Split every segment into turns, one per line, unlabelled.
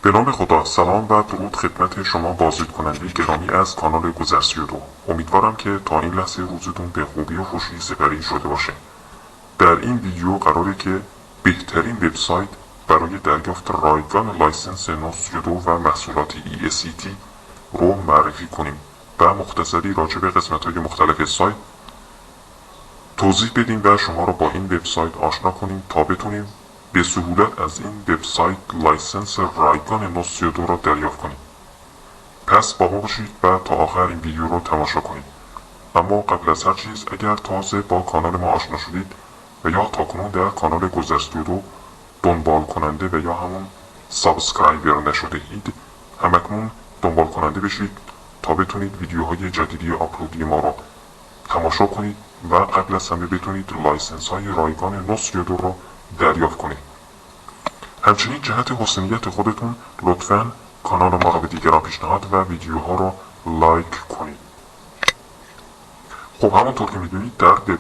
به نام خدا، سلام و درود خدمت شما بازدید کننده گرامی از کانال گذر32. امیدوارم که تا این لحظه روزتون به خوبی و خوشی سپری شده باشه. در این ویدیو قراره که بهترین وبسایت برای دریافت رایگان لایسنس نوت32 و محصولات ESET رو معرفی کنیم و مختصری راجع به قسمت‌های مختلف سایت توضیح بدیم و شما رو با این وبسایت آشنا کنیم تا بتونیم به سهولت از این وبسایت لایسنس رایگان نوت32 را دریافت کنیم. پس با ما باشید و تا آخر این ویدیو رو تماشا کنید. اما قبل از هر چیز، اگر تازه با کانال ما آشنا شدید و یا تاکنون در کانال گذر32 دنبال کننده و یا همون سابسکرایبر نشده اید، همکنون دنبال کننده بشید تا بتونید ویدیوهای جدیدی آپلودی ما را تماشا کنید و قبل از همه بتونید لایسنس های رایگان نوت32 را دریافت کنید. همچنین جهت حسنیت خودتون لطفاً کانال ما را به دیگران پیشنهاد و ویدیوها را لایک کنید. خب همونطور که میدونید در وب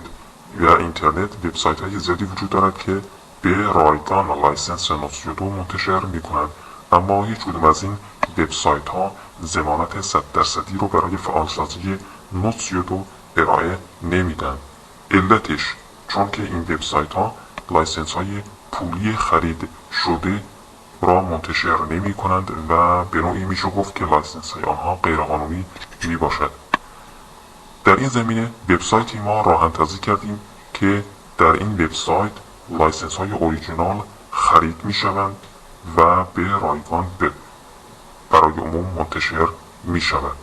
و اینترنت وبسایت های زیادی وجود دارد که به رایگان لایسنس نوت32 منتشر میکنند، اما هیچ کدوم از این وبسایت ها ضمانت 100% رو برای فعالسازی نوت32 ارائه نمیدن. علتش چون که این وبسایت ها لایسنس های پولی خرید شده را منتشر نمی کنند و به نوعی میشه گفت که لایسنس های آنها غیرقانونی می باشد. در این زمینه وبسایتی ما راه اندازی کردیم که در این وبسایت لایسنس های اوریجینال خرید می شوند و به رایگان برای عموم منتشر می شود.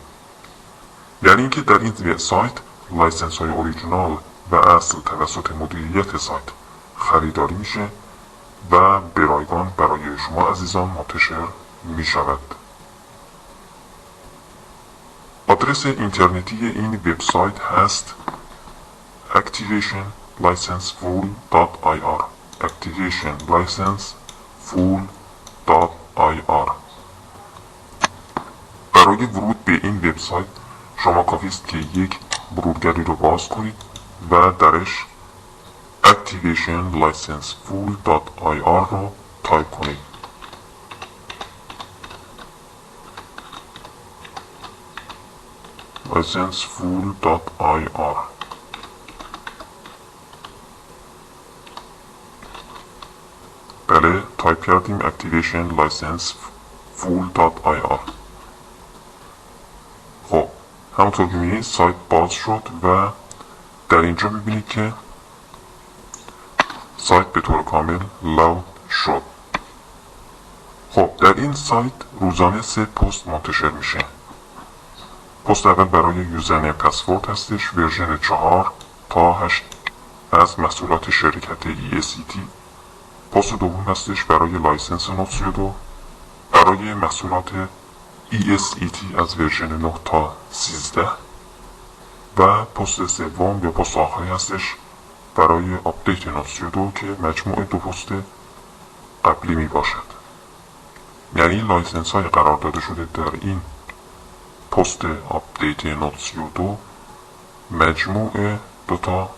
یعنی اینکه در این وبسایت لایسنس های اوریجینال و اصل توسط مدیریت سایت خریداری میشه و به رایگان برای شما عزیزان منتشر می شود. آدرس اینترنتی این وبسایت هست activationlicenseful.ir activationlicenseful.ir. برای ورود به این وبسایت شما کافی است که یک مرورگری رو باز کنید و درش activationlicenseful.ir رو تایپ کنید. licenseful.ir. بله، تایپ کردیم activationlicenseful.ir. خب همونطور که میبینید سایت باز شد و در اینجا میبینید که سایت به طور کامل لود شد. خب در این سایت روزانه 3 پست منتشر میشه. پست اول برای یوزرنیم پسورد هستش، ورژن 4 تا 8 از محصولات شرکت ESET. پست دوم هستش برای لایسنس نوت32 برای محصولات ESET از ورژن 9 تا 13 و پست سوم یا پست آخری هستش برای آپدیت نوت32 که مجموع 2 پست قبلی می باشد. یعنی لایسنس های قرار داده شده در این پست آپدیت نوت32 مجموع 2 تا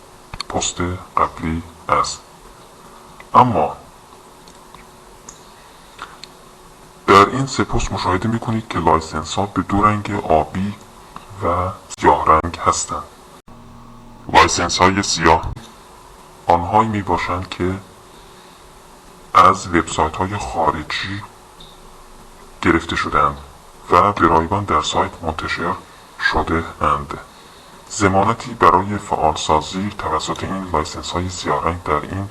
پست قبلی است. اما در این 3 پست مشاهده میکنید که لایسنس ها به 2 رنگ آبی و سیاه رنگ هستند. لایسنس های سیاه آنهایی می باشند که از وبسایت های خارجی گرفته شده‌اند و به رایگان در سایت منتشر شده اند. ضمانتی برای فعالسازی توسط این لایسنس های سیاه رنگ در این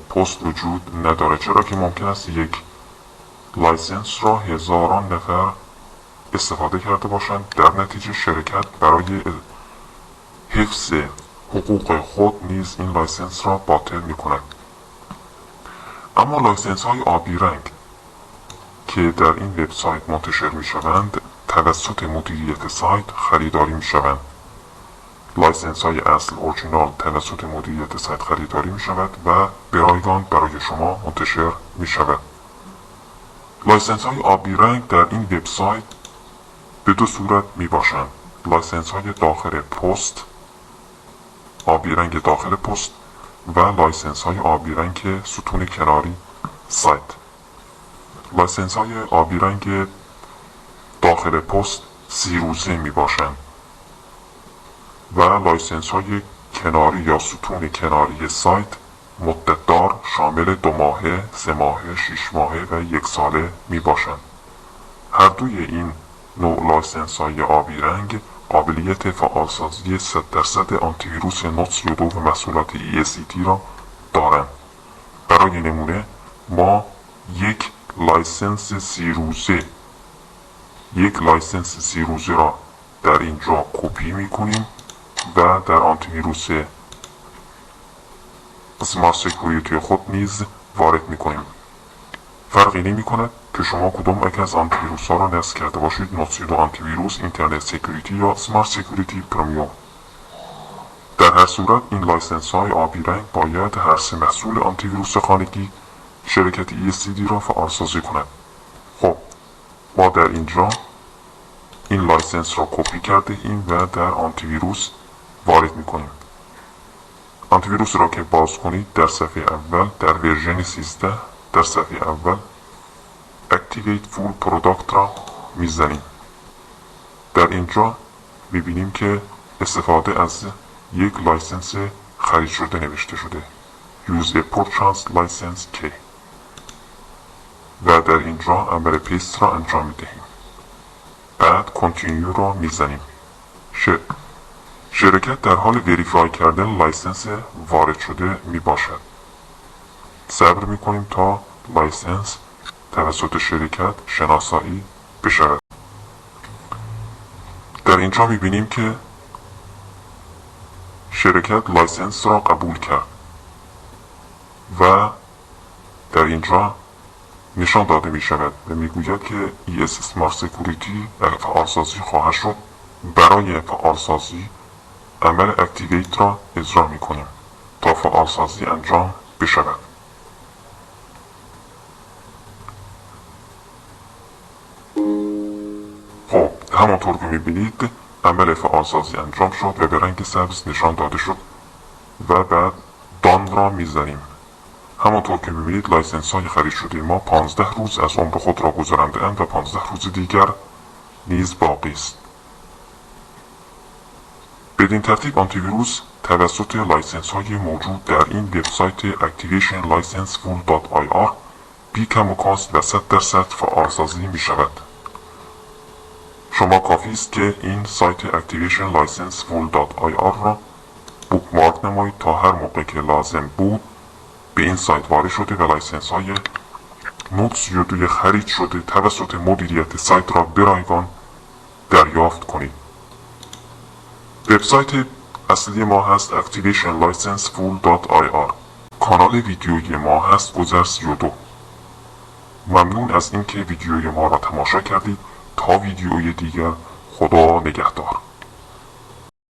پست وجود نداره، چرا که ممکن است یک لایسنس را هزاران نفر استفاده کرده باشند، در نتیجه شرکت برای حفظ حقوق خود نیز این لایسنس را باطل می کند. اما لایسنس های آبی رنگ که در این وبسایت منتشر می شوند توسط مدیریت سایت خریداری می شوند. لایسنس های اصل اورجینال توسط مدیریت سایت خریداری می شود و به رایگان برای شما منتشر می شود. لایسنس های آبی رنگ در این وبسایت به 2 صورت می باشند. لایسنس های داخل پست، آبی رنگ داخل پست و لایسنس های آبی رنگ ستون کناری سایت. لایسنس های آبی رنگ داخل پست 30 روزه می باشند و لایسنس های کناری یا ستون کناری سایت مدت دار شامل 2 ماهه، 3 ماهه، 6 ماهه و 1 ساله می باشند. هر دوی این نوع لایسنس های آبی رنگ قابلیت فعالسازی 100% آنتی ویروس نوتس یودو و محصولات ESET را دارند. برای نمونه ما یک لایسنس 30 روزه را در اینجا کپی می کنیم و در آنتی ویروس سمارت سکیوریتی خود نیز وارد می کنیم. فرقی نمی کند که شما کدام یک از آنتی ویروس ها را نصب کرده باشید، نوتس یودو آنتی ویروس، اینترنت سکیوریتی یا سمارت سکیوریتی پرمیوم. در هر صورت این لایسنس های آبی رنگ باید هر 3 محصول آنتی ویروس خانگی شرکت ESET را فعالسازی کند. خب ما در اینجا این لایسنس را کپی کرده ایم و در آنتی ویروس وارد می کنیم. آنتی ویروس را که باز کنید در صفحه اول در ورژن 13 در صفحه اول Activate Full Product را میزنیم. در اینجا میبینیم که استفاده از یک لایسنس خرید شده نوشته شده Use a Purchase License K و در اینجا عمل پیست را انجام میدهیم. بعد Continue را میزنیم. شرکت در حال وریفای کردن لایسنس وارد شده می باشد. صبر می کنیم تا لایسنس توسط شرکت شناسایی بشود. در اینجا می بینیم که شرکت لایسنس را قبول کرد و در اینجا نشان داده می شود و می گوید که ES Smart Security فعالسازی خواهد شد. برای فعالسازی عمل اکتیویت را اجرا می کنیم تا فعالسازی انجام بشود. خب همانطور که می بینید عمل فعالسازی انجام شد و به رنگ سبز نشان داده شد و بعد دان را می زنیم. همانطور که می بینید لایسنس های خرید شده ما 15 روز از عمر خود را گذرانده اند و 15 روز دیگر نیز باقی است. بدین ترتیب آنتی ویروس توسط لایسنس های موجود در این وبسایت activationlicensefull.ir بی کم و کاست و 100% فعالسازی می شود. شما کافی است که این سایت activationlicensefull.ir را بوکمارک نمایید تا هر موقع که لازم بود به این سایت وارد شده و لایسنس های نوتس یودوی خرید شده توسط مدیریت سایت را به رایگان دریافت کنید. وبسایت اصلی ما هست activationlicensefull.ir. کانال ویدیویی ما هست گذرس یودو. ممنون از اینکه ویدیوی ما را تماشا کردید. تا ویدیوی دیگر خدا نگهدار.